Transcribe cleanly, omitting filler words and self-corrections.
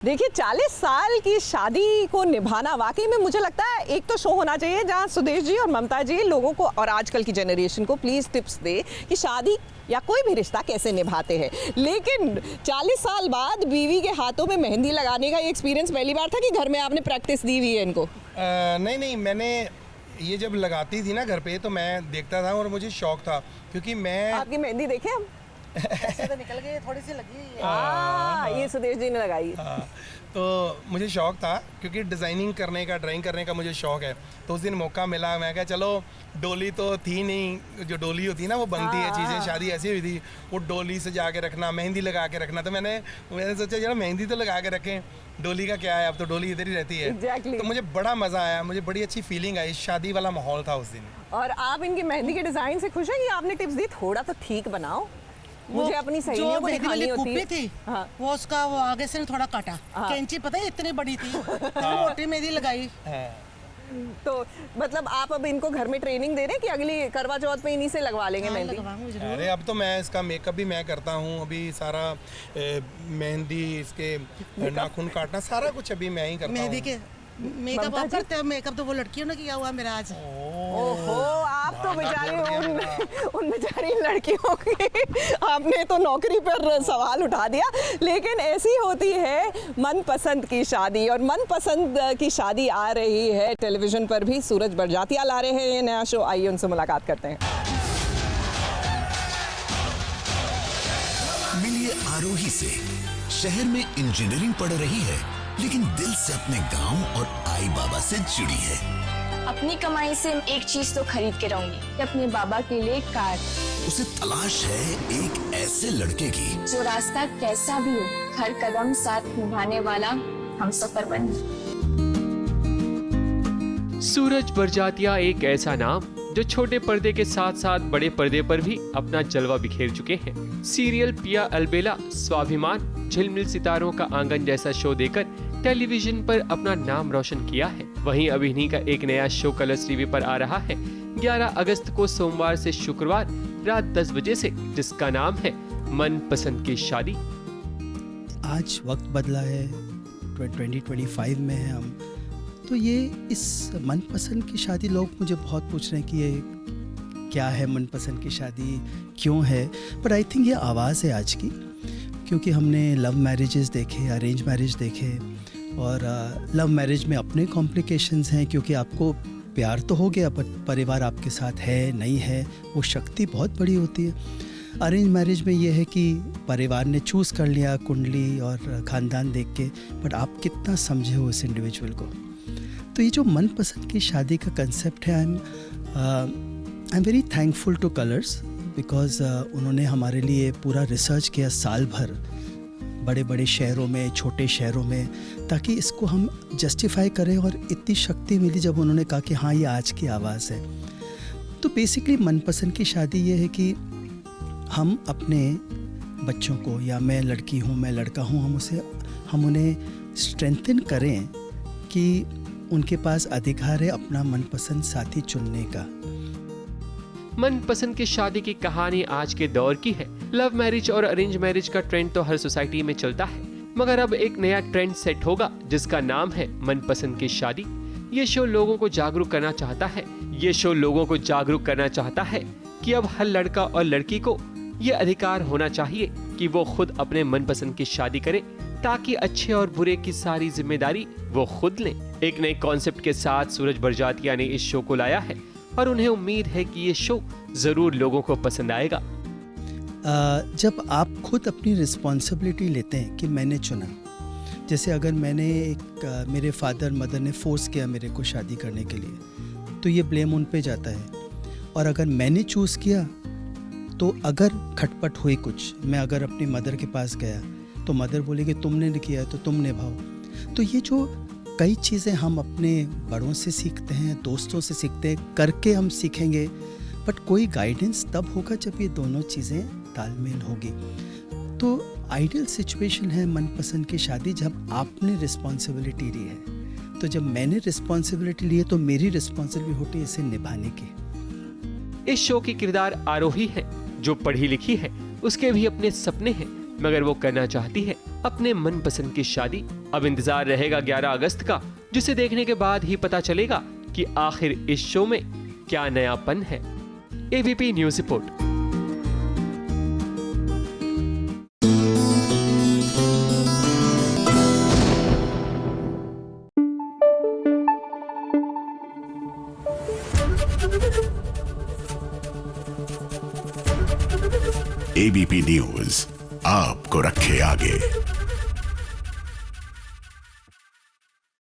देखिए 40 साल की शादी को निभाना वाकई में मुझे लगता है एक तो शो होना चाहिए जहां सुदेश जी और ममता जी लोगों को और आजकल की जनरेशन को प्लीज़ टिप्स दे कि शादी या कोई भी रिश्ता कैसे निभाते हैं। लेकिन 40 साल बाद बीवी के हाथों में मेहंदी लगाने का ये एक्सपीरियंस पहली बार था कि घर में आपने प्रैक्टिस दी हुई है इनको? नहीं, मैंने ये जब लगाती थी ना घर पे तो मैं देखता था और मुझे शौक था क्योंकि मैं आपकी मेहंदी देखे हम? ऐसे तो निकल गई, थोड़ी सी लगी है। ये सुदेश जी ने लगाई। तो मुझे शौक था क्योंकि डिज़ाइनिंग करने का, ड्राइंग करने का मुझे शौक है। तो उस दिन मौका मिला, मैं कहा चलो, डोली तो थी नहीं, जो डोली होती है ना वो बनती है चीज़ें, शादी ऐसी हुई थी, वो डोली सजा के रखना, मेहंदी लगा के रखना। तो मैंने सोचा यार मेहंदी तो लगा के रखें, डोली का क्या है, अब तो डोली इधर ही रहती है। Exactly. तो मुझे बड़ा मज़ा आया, मुझे बड़ी अच्छी फीलिंग आई, शादी वाला माहौल था उस दिन। और आप इनकी मेहंदी के डिज़ाइन से खुश हैं कि आपने टिप्स दी थोड़ा तो ठीक बनाओ? मुझे अपनी सहेलियों को दिखानी होती है। थी हाँ। वो उसका वो आगे से थोड़ा काटा। हाँ। कैंची पता है इतनी बड़ी थी, मोटी मेहंदी लगाई। तो मतलब आप अब इनको घर में ट्रेनिंग दे रहे हैं कि अगली करवा चौथ पे इन्हीं से लगवा लेंगे हाँ, मेहंदी? लगवाऊंगी जरूर। अरे अब तो मैं इसका मेकअप भी मैं करता हूँ, अभी सारा मेहंदी, इसके नाखून काटना, सारा कुछ अभी मैं ही करता हूँ। मेहंदी के मेकअप आप करते हो? मेकअप तो वो लड़कियों ने किया हुआ मेरा आज। ओहो, आप तो बेचारी उन बेचारी लड़कियों की आपने तो नौकरी पर सवाल उठा दिया। लेकिन ऐसी होती है मनपसंद की शादी, और मनपसंद की शादी आ रही है टेलीविजन पर भी। सूरज बड़जात्या ला रहे हैं ये नया शो, आइए उनसे मुलाकात करते हैं। मिलिए आरोही से। शहर में इंजीनियरिंग पढ़ रही है लेकिन दिल से अपने गांव और आई बाबा से जुड़ी है। अपनी कमाई से एक चीज तो खरीद के रहूंगी, अपने बाबा के लिए कार। उसे तलाश है एक ऐसे लड़के की जो रास्ता कैसा भी हो, हर कदम साथ निभाने वाला हमसफर बने। सूरज बड़जात्या एक ऐसा नाम जो छोटे पर्दे के साथ साथ बड़े पर्दे पर भी अपना जलवा बिखेर चुके हैं। सीरियल पिया अलबेला, स्वाभिमान, झिलमिल सितारों का आंगन जैसा शो देकर टेलीविजन पर अपना नाम रोशन किया है। वहीं अब इन्हीं का एक नया शो कलर्स टीवी पर आ रहा है 11 अगस्त को, सोमवार से शुक्रवार रात 10 बजे से, जिसका नाम है मनपसंद की शादी। आज वक्त बदला है, 2025 में है हम, तो ये इस मनपसंद की शादी, लोग मुझे बहुत पूछ रहे हैं कि ये क्या है, मनपसंद की शादी क्यों है। बट आई थिंक ये आवाज़ है आज की, क्योंकि हमने लव मैरिजेस देखे, अरेंज मैरिज देखे, और लव मैरिज में अपने कॉम्प्लिकेशंस हैं क्योंकि आपको प्यार तो हो गया बट परिवार आपके साथ है नहीं है, वो शक्ति बहुत बड़ी होती है। अरेंज मैरिज में ये है कि परिवार ने चूज़ कर लिया कुंडली और ख़ानदान देख के, बट आप कितना समझे हो इस इंडिविजुअल को। तो ये जो मनपसंद की शादी का कंसेप्ट है, I am very thankful two colours, because उन्होंने हमारे लिए पूरा रिसर्च किया साल भर, बड़े बड़े शहरों में, छोटे शहरों में, ताकि इसको हम जस्टिफाई करें, और इतनी शक्ति मिली जब उन्होंने कहा कि हाँ ये आज की आवाज़ है। तो बेसिकली मनपसंद की शादी ये है कि हम अपने बच्चों को, या मैं लड़की हूँ मैं लड़का हूँ, हम उन्हें स्ट्रेंथन करें कि उनके पास अधिकार है अपना मनपसंद साथी चुनने का। मनपसंद की शादी की कहानी आज के दौर की है। लव मैरिज और अरेंज मैरिज का ट्रेंड तो हर सोसाइटी में चलता है, मगर अब एक नया ट्रेंड सेट होगा जिसका नाम है मनपसंद की शादी। ये शो लोगों को जागरूक करना चाहता है कि अब हर लड़का और लड़की को ये अधिकार होना चाहिए कि वो खुद अपने मनपसंद की शादी करे, ताकि अच्छे और बुरे की सारी जिम्मेदारी वो खुद लें। एक नए कॉन्सेप्ट के साथ सूरज बड़जात्या ने इस शो को लाया है और उन्हें उम्मीद है कि ये शो जरूर लोगों को पसंद आएगा। जब आप खुद अपनी रिस्पॉन्सिबिलिटी लेते हैं कि मैंने चुना, जैसे अगर मेरे फादर मदर ने फोर्स किया मेरे को शादी करने के लिए, तो ये ब्लेम उन पे जाता है। और अगर मैंने चूज़ किया, तो अगर खटपट हुई कुछ, मैं अगर अपनी मदर के पास गया तो मदर बोलेगी तुमने किया तो तुम निभाओ। तो ये जो कई चीज़ें हम अपने बड़ों से सीखते हैं, दोस्तों से सीखते हैं, करके हम सीखेंगे, बट कोई गाइडेंस तब होगा जब ये दोनों चीज़ें तालमेल होगी। तो आइडियल सिचुएशन है मनपसंद की शादी जब आपने रिस्पॉन्सिबिलिटी ली है। तो जब मैंने रिस्पॉन्सिबिलिटी ली है तो मेरी रिस्पॉन्सिबिलिटी है इसे निभाने की। इस शो की किरदार आरोही है, जो पढ़ी लिखी है, उसके भी अपने सपने हैं, मगर वो करना चाहती है अपने मनपसंद की शादी अब इंतजार रहेगा 11 अगस्त का, जिसे देखने के बाद ही पता चलेगा कि आखिर इस शो में क्या नयापन है। ABP news report. ABP news आपको रखे आगे।